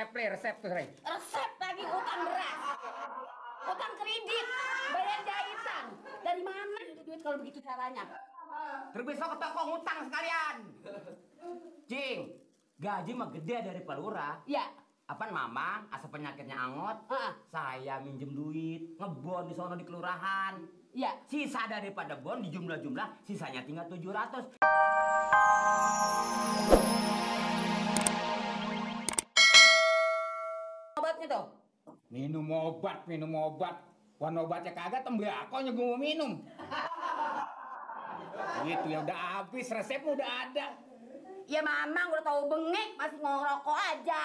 resep tuh, Rey. Resep lagi utang beras. Utang kredit, bayar jahitan. Dari mana itu duit kalau begitu caranya? Terus besok ke toko ngutang sekalian. Cing, gaji mah gede dari Pak Lurah. Iya. Apaan Mama, asal penyakitnya angot, saya minjem duit, ngebon di sono di kelurahan. Iya. Sisa daripada bon di jumlah-jumlah, sisanya tinggal 700. Obatnya tuh? Minum obat. Wan obatnya kagak, tembakonya gue mau minum. Gitu ya udah habis, resepnya udah ada. Ya Mamang udah tahu bengek, masih ngerokok aja.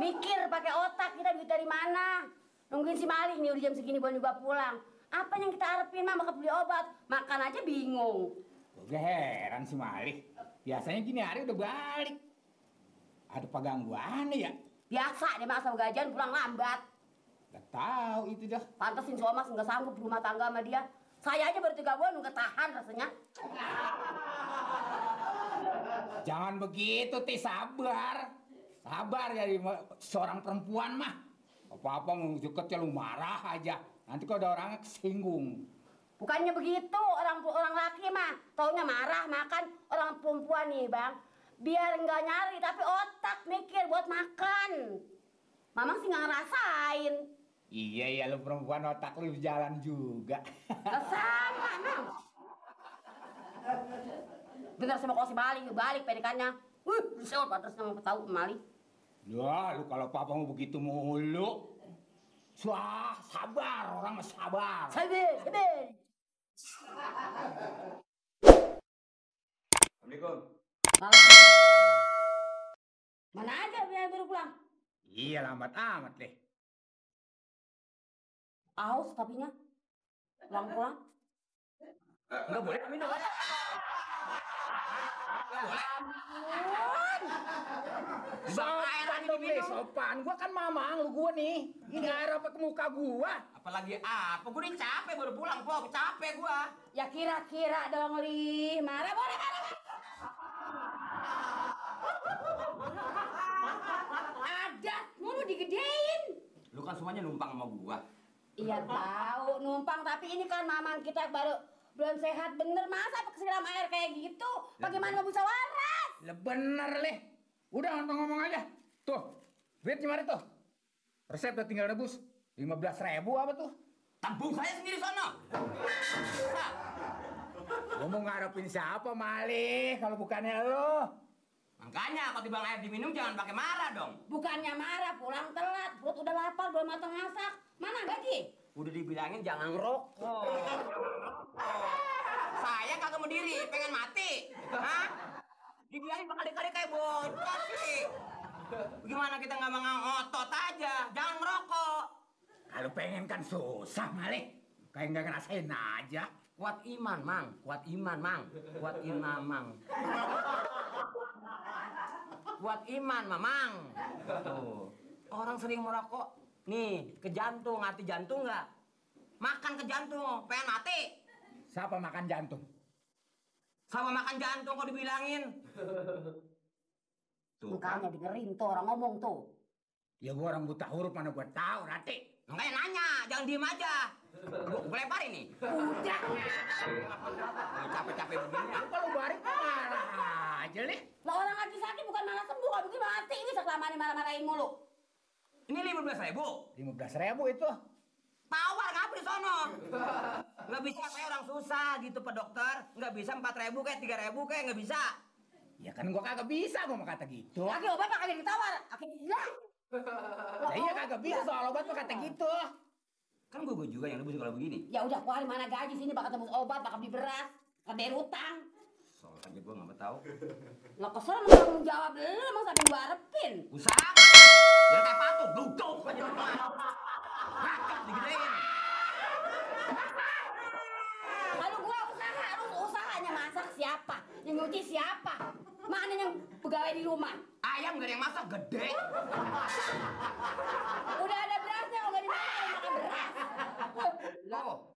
Mikir pakai otak, kita duit dari mana? Nungguin si Malik nih udah jam segini belum juga pulang. Apa yang kita harapin mah bakal beli obat, makan aja bingung. Gue heran si Malik. Biasanya gini hari udah balik. Ada gangguan ya? Biasa dia masa gajian pulang lambat. Gak tahu itu dah. Pantesin si Omas nggak sanggup rumah tangga sama dia. Saya aja baru 3 bulan nggak tahan rasanya. Jangan begitu, Ti, sabar. Sabar ya seorang perempuan mah. Apa-apa mau deketnya lu marah aja. Nanti kalau ada orangnya kesinggung. Bukannya begitu, orang laki mah taunya marah makan. Orang perempuan nih bang, biar nggak nyari tapi otak mikir buat makan. Mamang sih nggak ngerasain. Iya ya, lu perempuan otak lu jalan juga. Sama Mang. Bener sama kau si balik pedikannya. Bisa pantas sama tahu Mali. Ya, lu kalau papa mau begitu mulu. Sabar, orang mah sabar. Sabar. Assalamualaikum. Mana aja biar baru pulang? Iya, lambat amat deh. Aus tapinya. Pulang. Enggak boleh minum. Sopan dong deh, sopan. Gua kan mamang lu gua nih. Ini air apa ke muka gua? Apalagi apa? Gue udah capek baru pulang, Pok. Capek gua. Ya kira-kira dong Li. Marah boleh. Ada, mulu digedein. Lu kan semuanya numpang sama gua. Iya tahu numpang tapi ini kan mamang kita baru belum sehat bener masa kesiram air kayak gitu. Bagaimana mau bisa waras? Lah bener leh. Udah ngomong aja. Tuh, duit gimana tuh? Resep udah tinggal rebus. 15.000 apa tuh? Tabung saya sendiri sono. Lu mau ngarepin siapa Malih kalau bukannya lo? Makanya kalau timbang air diminum jangan pakai marah dong. Bukannya marah, pulang telat, perut udah lapar, belum matang masak. Mana gaji? Udah dibilangin jangan ngerokok. Saya kagak mau diri, pengen mati. Hah? Dibilangin berkali-kali kayak bocah sih. Bagaimana kita nggak mau ngotot aja, jangan ngerokok. Kalau pengen kan susah Malih. Kayak nggak ngerasain aja. Kuat iman, Mang. Kuat iman, Mang. Kuat iman, Mang. Kuat iman, Mamang. Tuh. Orang sering merokok, nih, ke jantung, hati jantung nggak? Makan ke jantung, pengen mati. Siapa makan jantung? Sama makan jantung kok dibilangin. Tuh kan. Makanya dengerin tuh orang ngomong tuh. Ya gua orang buta huruf mana gua tahu, Rati. Makanya nanya, jangan diem aja. Gue leparin nih. Udah. Capek-capek begini. Kalau balik marah aja nih. Lah orang lagi sakit bukan malah sembuh, kalau begini mati. Ini sekelamaan marah-marahin mulu. Ini 15.000. 15.000 itu. Tawar ngapa di sono? Nggak bisa kayak orang susah gitu Pak Dokter. Nggak bisa 4.000 kayak 3.000 kayak nggak bisa. Ya kan gua kagak bisa gua mau kata gitu. Lagi obat kagak ditawar. Akhirnya. Ya iya kagak bisa soal obat mah kata gitu. Kan gue juga yang nebus kalau begini. Ya udah keluarin mana gaji sini bakal tebus obat, bakal beli beras, bakal utang. Soal aja gue nggak tahu. Lo kesel mau tanggung jawab lu emang sampai gua arepin. Usaha. Jangan kayak patung, duduk aja rumah. Rakyat digedein. Kalau gua usaha, harus usahanya masak siapa? Yang nyuci siapa? Mana yang pegawai di rumah? Ayam gak ada yang masak gede. Udah ada berasnya, kalau nggak dimakan makan beras. Loh.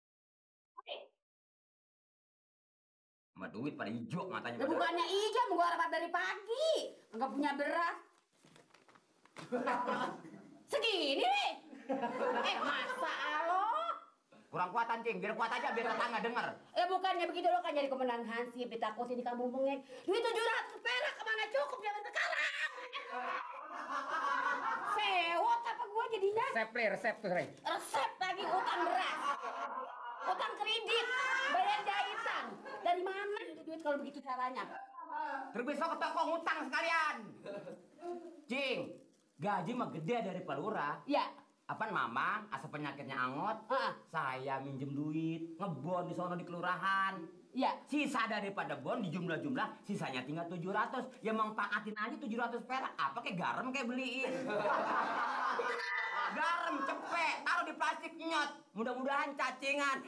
Sama duit pada hijau matanya. Ya bukannya hijau, mau gua rapat dari pagi. Enggak punya beras. Segini nih. Masa lo? Kurang kuatan, Cing. Biar kuat aja, biar tetangga denger. Bukannya begitu lo kan jadi komandan Hansip, ditakutin di kampung bengek. Duit 700 perak kemana cukup zaman sekarang? Sewot apa gua jadinya? Resep tuh, Rey. Resep lagi utang beras. Utang kredit, bayar jahitan. Dari mana itu duit kalau begitu caranya? Terus besok ke toko ngutang sekalian. Cing, gaji mah gede dari Pak Lurah. Ya. Apaan Mamang, asal penyakitnya angot, saya minjem duit, ngebon di sono di kelurahan. Ya. Sisa daripada bon di jumlah-jumlah, sisanya tinggal 700. Ya mangpaatin aja 700 perak. Apa kayak garam kayak beliin. Garam cepet, taruh di plastik nyot. Mudah-mudahan cacingan.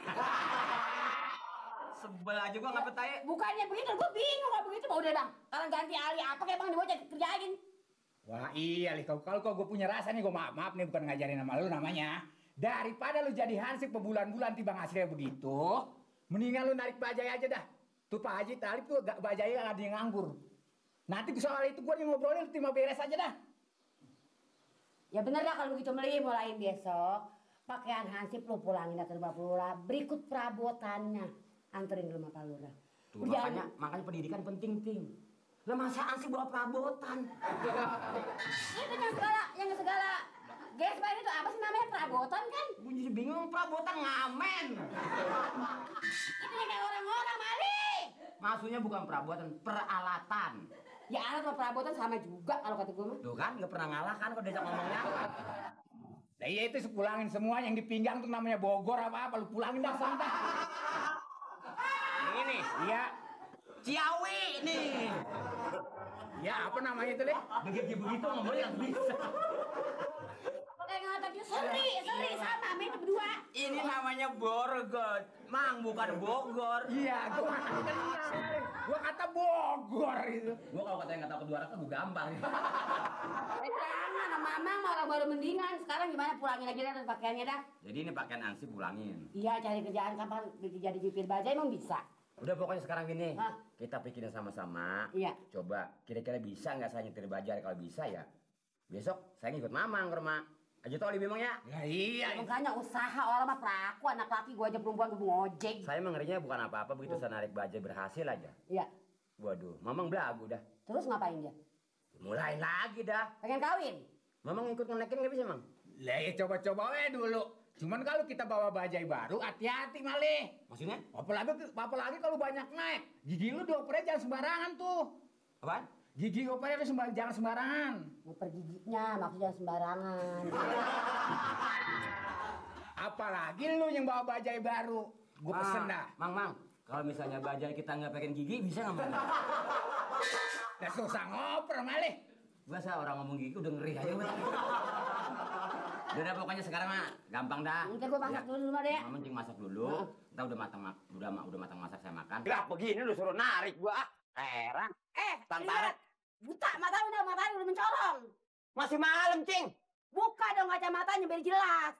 Sebel aja gua nggak betah. Bukannya begitu, gua bingung kalau begitu mau udah bang. Sekarang ganti alih apa kayak bang dibawa kerjain. Wah iya, kalau gue punya rasa nih, gue maaf nih bukan ngajarin sama lu namanya. Daripada lu jadi hansip berbulan-bulan tiba hasilnya begitu, mendingan lu narik bajai aja dah. Tuh Pak Haji Talib tuh bajai gak ada yang nganggur. Nanti soal itu gue yang ngobrolin, terima beres aja dah. Ya bener dah kalau begitu mulai besok. Pakaian hansip lu pulangin ke rumah Pak Lurah. Berikut perabotannya. Anterin ke rumah Pak Lurah. Tuh, makanya pendidikan penting, Ting. Lah masaan sih bawa perabotan? Itu yang segala. Gesper itu apa sih namanya perabotan kan? Gue jadi bingung perabotan ngamen. Itu yang kayak orang-orang mali. Maksudnya bukan perabotan, peralatan. Ya alat sama perabotan sama juga kalau kata gue mah. Tuh kan nggak pernah ngalah kan kalau diajak ngomongnya. Nah iya itu pulangin semua yang di pinggang tuh namanya Bogor apa lu pulangin dah sana dah. Ini nih. Iya. Ciawi nih. Ya apa namanya itu deh? Begitu ngomongnya nggak bisa. Kayak ngatain seri sama itu berdua. Ini namanya Borgot, Mang bukan Bogor. Iya, gua kata Bogor itu. Gua kalau katanya nggak tahu kedua rasa gua gampar. Jangan sama mamang mau orang baru mendingan. Sekarang gimana pulangin aja dah pakaiannya dah. Jadi ini pakaian ansip pulangin. Iya cari kerjaan kapan jadi jupir bajai emang bisa. Udah pokoknya sekarang gini, kita pikirin sama-sama. Iya. Coba kira-kira bisa nggak saya nyetir bajai? Kalau bisa ya, besok saya ngikut mamang ke rumah. Aja tau memangnya. Ya iya. Makanya usaha orang mah pelaku, anak laki gua aja perempuan gua ngojek. Saya emang ngerinya bukan apa-apa begitu saya narik bajai berhasil aja. Iya. Waduh, mamang belagu dah. Terus ngapain dia? Mulai lagi dah. Pengen kawin? Mamang ikut ngenekin nggak bisa, Mang? Lah ya coba-coba dulu. Cuman kalau kita bawa bajai baru, hati-hati malih. Maksudnya? Apalagi kalau banyak naik. Gigi lu diopernya jangan sembarangan tuh. Apaan? Gigi opernya jangan sembarangan. Nguper giginya, maksudnya sembarangan. Apalagi lu yang bawa bajai baru. Gue pesen dah. Mang. Kalau misalnya bajai kita nggak pengen gigi, bisa nggak, Mang? Udah susah ngoper malih. Biasa orang ngomong gigi udah ngeri aja, Mang. Udah pokoknya sekarang mah gampang dah. Ntar gua masak dulu rumah deh. Mama cing masak dulu. Entar udah matang masak saya makan. Lah begini lu suruh narik gua. Heran. Tantaret. Buta mata udah mencorong. Masih malam, Cing. Buka dong kacamatanya biar jelas.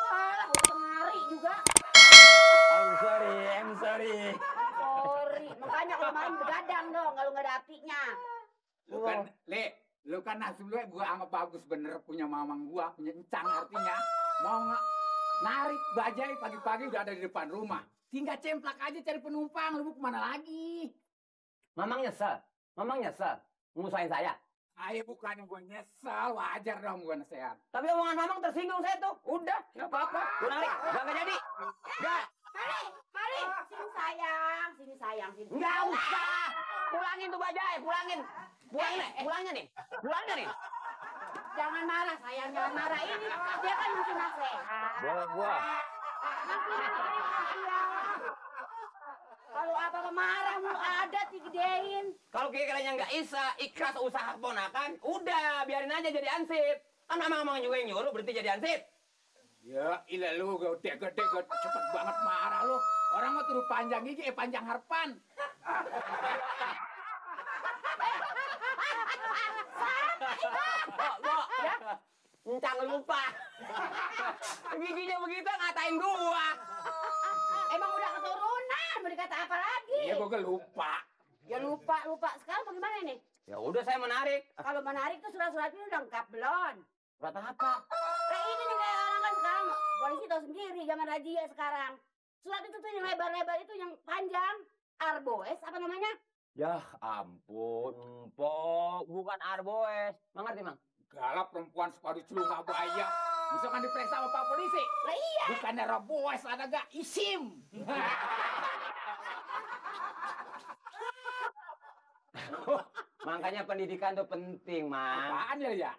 Alah, ngari juga. I'm sorry. Sorry, makanya kalau malam begadang dong kalau nggak ada apinya. Lu kan nasib lu gua anggap bagus bener punya mamang gua, punya encang artinya. Mau nggak narik bajai pagi-pagi udah ada di depan rumah. Tinggal cemplak aja cari penumpang, lu mau kemana lagi? Mamang nyesel. Ngusahin saya. Ayo bukannya gua nyesel, wajar dong gua nasehat. Tapi omongan Mamang tersinggung saya tuh. Udah, nggak apa-apa. Gua narik. Nggak jadi. Nggak. Mari, sini sayang. Nggak usah. Pulangin tuh bajai, pulangin. Pulangnya nih. Jangan marah sayang, jangan marah ini. Dia kan masih nasehat. Gua. Kalau apa marah mau ada digedein. Kalau kira-kiranya nggak ikhlas usaha keponakan, udah biarin aja jadi ansip. Kan Mamang juga yang nyuruh berhenti jadi ansip. Ya ilah lu gede cepet banget marah lu. Orang mau turun panjang gigi, panjang harapan. Ya, encang lupa. Giginya begitu ngatain gua. Emang udah keturunan, mau dikata apa lagi? Iya gua juga lupa. Ya lupa. Sekarang bagaimana nih? Ya udah saya menarik. Kalau menarik tuh surat-suratnya udah lengkap belum? Surat apa? Kayak ini nih kayak orang kan sekarang polisi tahu sendiri zaman razia sekarang. Surat itu tuh yang lebar-lebar itu yang panjang. Arboes apa namanya? Ya ampun, Mpok. Bukan Arboes. Mengerti, Mang? Galak perempuan sepadu celunga buaya. Bisa kan diperiksa sama Pak Polisi? Lah iya. Bukannya Roboes, ada gak isim. Makanya pendidikan tuh penting, Mang. Apaan ya?